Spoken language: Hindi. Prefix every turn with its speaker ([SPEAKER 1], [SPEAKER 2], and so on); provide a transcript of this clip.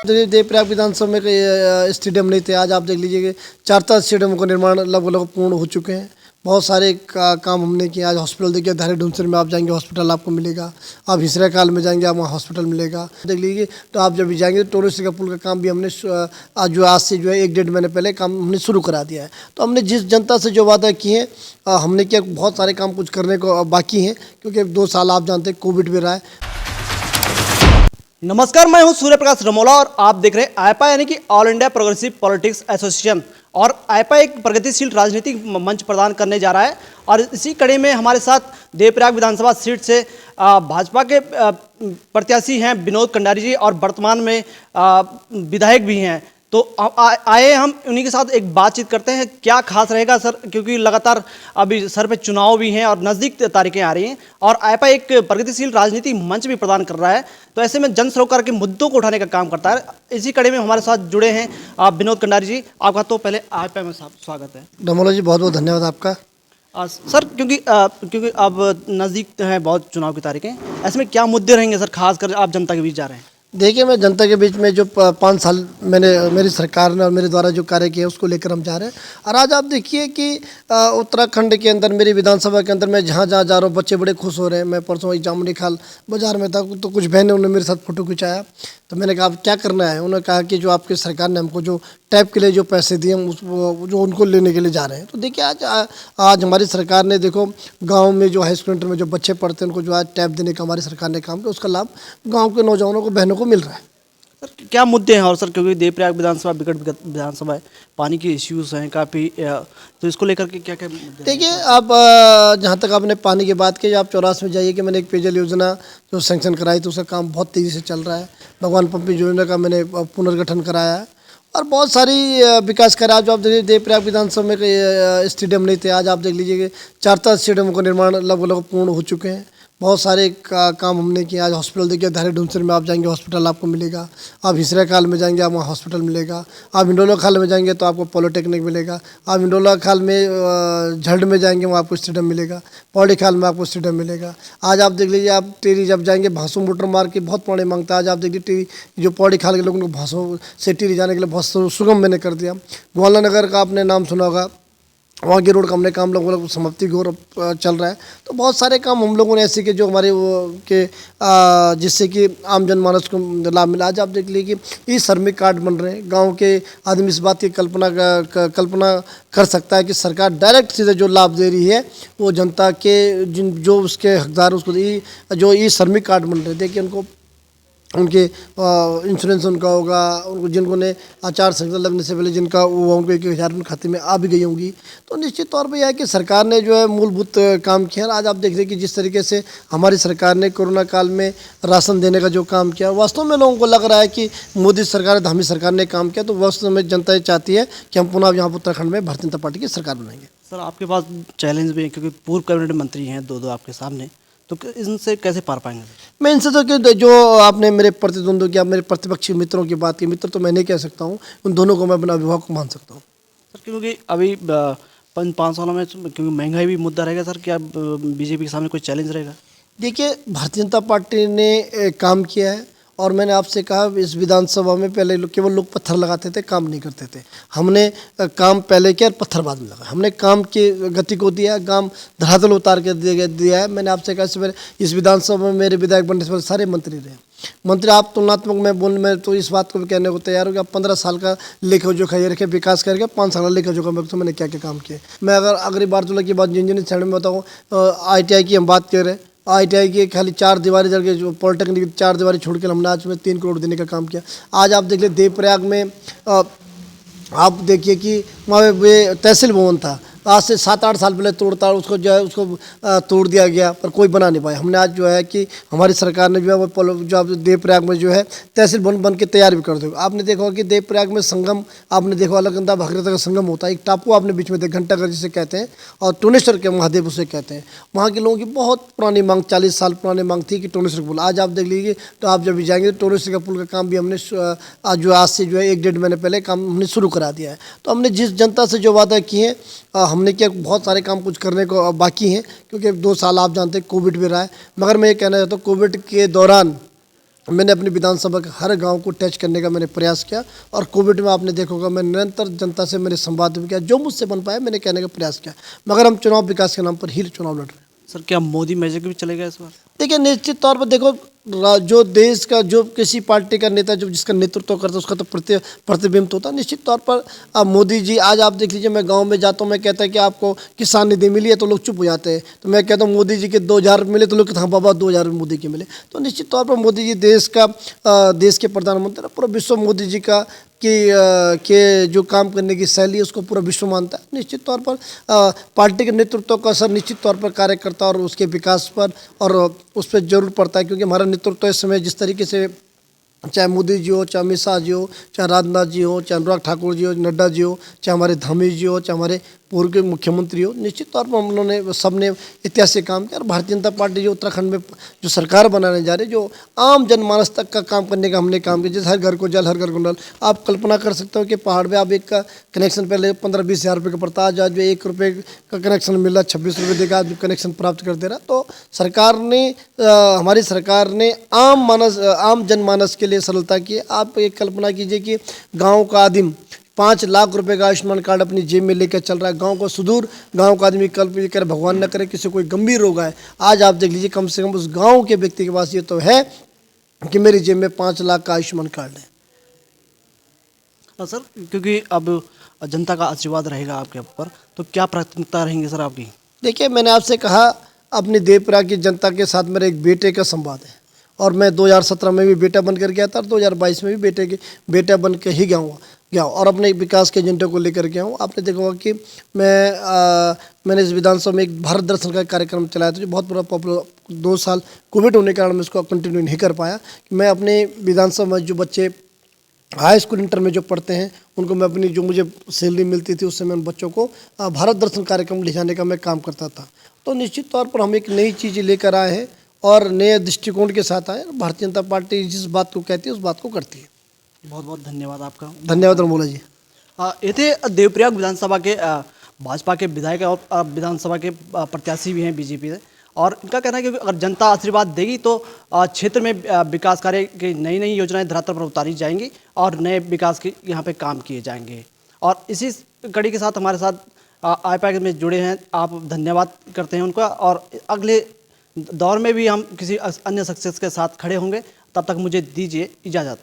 [SPEAKER 1] देवप्रयाग विधानसभा में स्टेडियम नहीं थे। आज आप देख लीजिए कि 4 स्टेडियम का निर्माण लगभग पूर्ण हो चुके हैं। बहुत सारे काम हमने किए। आज हॉस्पिटल देखिए, धारी डूमसर में आप जाएंगे हॉस्पिटल आपको मिलेगा। आप हिसरा काल में जाएंगे आप वहाँ हॉस्पिटल मिलेगा। देख लीजिए, तो आप जब भी जाएंगे तो टोरेस्ट का पुल का काम भी हमने आज से 1-1.5 महीने पहले काम हमने शुरू करा दिया है। तो हमने जिस जनता से जो वादा किए हैं हमने किया। बहुत सारे काम कुछ करने को बाकी हैं, क्योंकि 2 साल आप जानते हैं कोविड भी रहा है।
[SPEAKER 2] नमस्कार, मैं हूं सूर्य प्रकाश रमोला और आप देख रहे हैं आईपा यानी कि all India progressive politics association. और आईपा एक प्रगतिशील राजनीतिक मंच प्रदान करने जा रहा है। और इसी कड़ी में हमारे साथ देवप्रयाग विधानसभा सीट से भाजपा के प्रत्याशी हैं विनोद कंडारी जी और वर्तमान में विधायक भी हैं। तो आए हम उन्हीं के साथ एक बातचीत करते हैं। क्या खास रहेगा सर, क्योंकि लगातार अभी सर पे चुनाव भी हैं और नज़दीक तारीखें आ रही हैं और आईपा एक प्रगतिशील राजनीतिक मंच भी प्रदान कर रहा है। तो ऐसे में जन सरोकार के मुद्दों को उठाने का काम करता है। इसी कड़ी में हमारे साथ जुड़े हैं विनोद कंडारी जी। आपका तो पहले आईपा में स्वागत है।
[SPEAKER 1] रमोला जी, बहुत बहुत धन्यवाद आपका।
[SPEAKER 2] सर, क्योंकि अब नज़दीक है बहुत चुनाव की तारीखें, ऐसे में क्या मुद्दे रहेंगे सर, खासकर आप जनता के बीच जा रहे हैं?
[SPEAKER 1] देखिए, मैं जनता के बीच में जो 5 साल मेरी सरकार ने और मेरे द्वारा जो कार्य किया उसको लेकर हम जा रहे हैं। और आज आप देखिए कि उत्तराखंड के अंदर मेरी विधानसभा के अंदर मैं जहाँ जहाँ जा रहा हूँ बच्चे बड़े खुश हो रहे हैं। मैं परसों जामुनी खाल बाजार में था तो कुछ बहनें उन्होंने मेरे साथ फ़ोटो खिंचाया। तो मैंने कहा, आप क्या करना है? उन्होंने कहा कि जो आपकी सरकार ने हमको जो टैप के लिए जो पैसे दिए हम जो उनको लेने के लिए जा रहे हैं। तो देखिए, आज हमारी सरकार ने देखो गांव में जो हाई स्कूल में जो बच्चे पढ़ते हैं उनको जो आज टैप देने का हमारी सरकार ने काम किया, उसका लाभ गांव के नौजवानों को, बहनों को मिल रहा है।
[SPEAKER 2] सर, क्या मुद्दे हैं? और सर, क्योंकि देवप्रयाग विधानसभा विकट विधानसभा है, पानी के इश्यूज़ हैं काफ़ी, तो इसको लेकर के क्या क्या मुद्दे?
[SPEAKER 1] देखिए, आप जहाँ तक आपने पानी की बात की, आप चौरास में जाइए कि मैंने एक पेयजल योजना जो सैंक्शन कराई तो उसका काम बहुत तेज़ी से चल रहा है। भगवान पंपिंग योजना का मैंने पुनर्गठन कराया है और बहुत सारी विकास कार्य। आज आप देखिए, देवप्रयाग विधानसभा में स्टेडियम नहीं थे। आज आप देख लीजिए कि 4 स्टेडियम का निर्माण लगभग पूर्ण हो चुके हैं। बहुत सारे काम हमने किए। आज हॉस्पिटल देखिए, धारी डूमसर में आप जाएंगे हॉस्पिटल आपको मिलेगा। आप हिसरा काल में जाएंगे आप वहाँ हॉस्पिटल मिलेगा। आप हिंडोला खाल में जाएंगे तो आपको पॉलिटेक्निक मिलेगा। आप हिंडोला खाल में झल्ड में जाएंगे वहाँ आपको स्टेडियम मिलेगा। पौड़ी खाल में आपको स्टेडियम मिलेगा। आज आप देख लीजिए, आप टिहरी जब जाएंगे भांसू मोटर मार्ग की बहुत पुरानी मांगता है। आज आप देखिए टिहरी जो पौड़ी खाल के लोगों को भांसू से टिहरी जाने के लिए बहुत सुगम मैंने कर दिया। ग्वाला नगर का आपने नाम सुना होगा, वहाँ की रोड का हमने काम लगभग समाप्ति की ओर चल रहा है। तो बहुत सारे काम हम लोगों ने ऐसे कि जो हमारे जिससे कि आम जनमानस को लाभ मिला। आज आप देख लीजिए कि श्रमिक कार्ड बन रहे हैं। गांव के आदमी इस बात की कल्पना कर सकता है कि सरकार डायरेक्ट सीधे जो लाभ दे रही है वो जनता के जो उसके हकदार उसको जो श्रमिक कार्ड बन रहे हैं। देखिए, उनके इंश्योरेंस उनका होगा। उनको जिनको ने आचार संहिता लगने से पहले जिनका वो उनको 1,000 खाते में आ भी गई होंगी। तो निश्चित तौर पे यह है कि सरकार ने जो है मूलभूत काम किया। आज आप देख रहे हैं कि जिस तरीके से हमारी सरकार ने कोरोना काल में राशन देने का जो काम किया, वास्तव में लोगों को लग रहा है कि मोदी सरकार, धामी सरकार ने काम किया। तो वास्तव में जनता चाहती है कि हम पुनः यहाँ उत्तराखंड में भारतीय जनता पार्टी की सरकार बनाएंगे।
[SPEAKER 2] सर, आपके पास चैलेंज भी है क्योंकि पूर्व कैबिनेट मंत्री हैं दो आपके सामने, तो इनसे कैसे पार पाएंगे?
[SPEAKER 1] मैं इनसे तो कि जो आपने मेरे प्रतिद्वंद्वियों की, आप मेरे प्रतिपक्षी मित्रों की बात की, मित्र तो मैं नहीं कह सकता हूँ, उन दोनों को मैं अपना अभिभावक मान सकता हूँ।
[SPEAKER 2] सर, क्योंकि अभी 5 सालों में क्योंकि महंगाई भी मुद्दा रहेगा सर, क्या बीजेपी के सामने कोई चैलेंज रहेगा?
[SPEAKER 1] देखिए, भारतीय जनता पार्टी ने काम किया है और मैंने आपसे कहा इस विधानसभा में पहले केवल लोग पत्थर लगाते थे, काम नहीं करते थे। हमने काम पहले किया और पत्थर बाद में लगा। हमने काम की गति को दिया, काम धरातल उतार के दिया है। मैंने आपसे कहा, इससे पहले इस विधानसभा में मेरे विधायक बनने से पहले सारे मंत्री रहे। मंत्री आप तुलनात्मक मैं तो इस बात को भी कहने को तैयार हूँ कि आप 15 साल का लेखा जोखा ये रखे विकास करके 5 साल का लेखा जोखा में तो मैंने क्या क्या काम किए। मैं अगर अगली बार की बात इंजीनियरिंग साइड में बताऊँ, ITI की हम बात कर रहे हैं। ITI की खाली 4 दीवारी जल के जो पॉलिटेक्निक 4 दीवारी छोड़ के हमने आज में 3 करोड़ देने का काम किया। आज आप देख ले देवप्रयाग में आप देखिए कि वहाँ पे तहसील भवन था, आज से 7-8 साल पहले उसको जो है उसको तोड़ दिया गया पर कोई बना नहीं पाया। हमने आज जो है कि हमारी सरकार ने जो है वो जो आप देवप्रयाग में जो है तहसील भवन बन के तैयार भी कर दो। आपने देखा होगा कि देवप्रयाग में संगम आपने देखा, अलकनंदा भगीरथ का संगम होता है। एक टापू आपने बीच में देखा, घंटाघर जिसे कहते हैं और टोनेश्वर के महादेव उसे कहते हैं। वहाँ के लोगों की बहुत पुरानी मांग, 40 साल पुरानी मांग थी कि टोनेश्वर पुल। आज आप देख लीजिए, तो आप जब भी जाएंगे तो टोनेश्वर का पुल का काम भी हमने आज से 1-1.5 महीने पहले काम हमने शुरू करा दिया है। तो हमने जिस जनता से जो वादा किए हैं हमने किया। बहुत सारे काम कुछ करने को बाकी हैं, क्योंकि 2 साल आप जानते हैं कोविड भी रहा है। मगर मैं ये कहना चाहता हूँ, कोविड के दौरान मैंने अपनी विधानसभा के हर गांव को टच करने का मैंने प्रयास किया और कोविड में आपने देखा होगा मैं निरंतर जनता से मैंने संवाद भी किया, जो मुझसे बन पाया मैंने कहने का प्रयास किया, मगर हम चुनाव विकास के नाम पर ही चुनाव लड़ रहे हैं।
[SPEAKER 2] सर क्या मोदी मैजिक भी चलेगा इस बार?
[SPEAKER 1] देखिए निश्चित तौर पर देखो जो देश का जो किसी पार्टी का नेता जो जिसका नेतृत्व करता है उसका तो प्रतिबिंब होता है। निश्चित तौर पर अब मोदी जी आज आप देख लीजिए, मैं गांव में जाता हूं, मैं कहता है कि आपको किसान निधि मिली है तो लोग चुप हो जाते हैं, तो मैं कहता हूं मोदी जी के 2000 मिले तो लोग कहते हैं हाँ बाबा 2000 मोदी के मिले। तो निश्चित तौर पर मोदी जी देश के प्रधानमंत्री, पूरा विश्व मोदी जी का के जो काम करने की शैली है उसको पूरा विश्व मानता है। निश्चित तौर पर पार्टी के नेतृत्व का असर निश्चित तौर पर कार्यकर्ता और उसके विकास पर और उस पर जरूर पड़ता है, क्योंकि हमारा नेतृत्व इस समय जिस तरीके से चाहे मोदी जी हो, चाहे अमित शाह जी हो, चाहे राजनाथ जी हो, चाहे अनुराग ठाकुर जी हो, नड्डा जी हो, चाहे हमारे धामी जी हो, चाहे हमारे पूर्व के मुख्यमंत्री हो, निश्चित तौर पर हम लोगों ने सबने ऐतिहासिक काम किया। और भारतीय जनता पार्टी जो उत्तराखंड में जो सरकार बनाने जा रही है, जो आम जनमानस तक का काम करने का हमने काम किया, जैसे हर घर को जल, हर घर को नल। आप कल्पना कर सकते हो कि पहाड़ में आप एक का कनेक्शन पहले 15-20 हज़ार रुपये का पड़ता, आज जो 1 रुपये का कनेक्शन मिल रहा, 26 रुपये देगा आज कनेक्शन प्राप्त कर दे रहा। तो सरकार ने हमारी सरकार ने आम जनमानस के लिए सरलता की। आप एक कल्पना कीजिए कि गाँव का आदिम 5 लाख रुपए का आयुष्मान कार्ड अपनी जेब में लेकर चल रहा है। गांव को सुदूर गांव का आदमी कल्प ये करे भगवान न करे किसी कोई गंभीर रोग है, आज आप देख लीजिए कम से कम उस गांव के व्यक्ति के पास ये तो है कि मेरी जेब में 5 लाख का आयुष्मान कार्ड है।
[SPEAKER 2] सर क्योंकि अब जनता का आशीर्वाद रहेगा आपके ऊपर, तो क्या प्राथमिकता रहेंगी सर आपकी?
[SPEAKER 1] देखिए मैंने आपसे कहा अपनी देवप्रयाग की जनता के साथ मेरे एक बेटे का संवाद है, और मैं 2017 में भी बेटा बनकर गया था और 2022 में भी बेटा बन के ही गया और अपने विकास के एजेंडे को लेकर गया हूँ। आपने देखा होगा कि मैंने इस विधानसभा में एक भारत दर्शन का कार्यक्रम चलाया था, जो बहुत बड़ा पॉपुलर 2 साल कोविड होने के कारण मैं इसको कंटिन्यू नहीं कर पाया। मैं अपने विधानसभा में जो बच्चे हाई स्कूल इंटर में जो पढ़ते हैं उनको मैं अपनी जो मुझे सैलरी मिलती थी उससे मैं उन बच्चों को भारत दर्शन कार्यक्रम ले जाने का मैं काम करता था। तो निश्चित तौर पर हम एक नई चीज़ लेकर आए हैं और नए दृष्टिकोण के साथ आए। भारतीय जनता पार्टी जिस बात को कहती है उस बात को करती है।
[SPEAKER 2] बहुत बहुत धन्यवाद आपका।
[SPEAKER 1] धन्यवाद रमोला जी।
[SPEAKER 2] ये थे देवप्रयाग विधानसभा के भाजपा के विधायक और विधानसभा के प्रत्याशी भी हैं बीजेपी से, और इनका कहना है कि अगर जनता आशीर्वाद देगी तो क्षेत्र में विकास कार्य की नई योजनाएं धरातल पर उतारी जाएंगी और नए विकास के यहाँ पे काम किए जाएंगे। और इसी कड़ी के साथ हमारे साथ आईपैक में जुड़े हैं, आप धन्यवाद करते हैं उनका, और अगले दौर में भी हम किसी अन्य सक्सेस के साथ खड़े होंगे। तब तक मुझे दीजिए इजाज़त।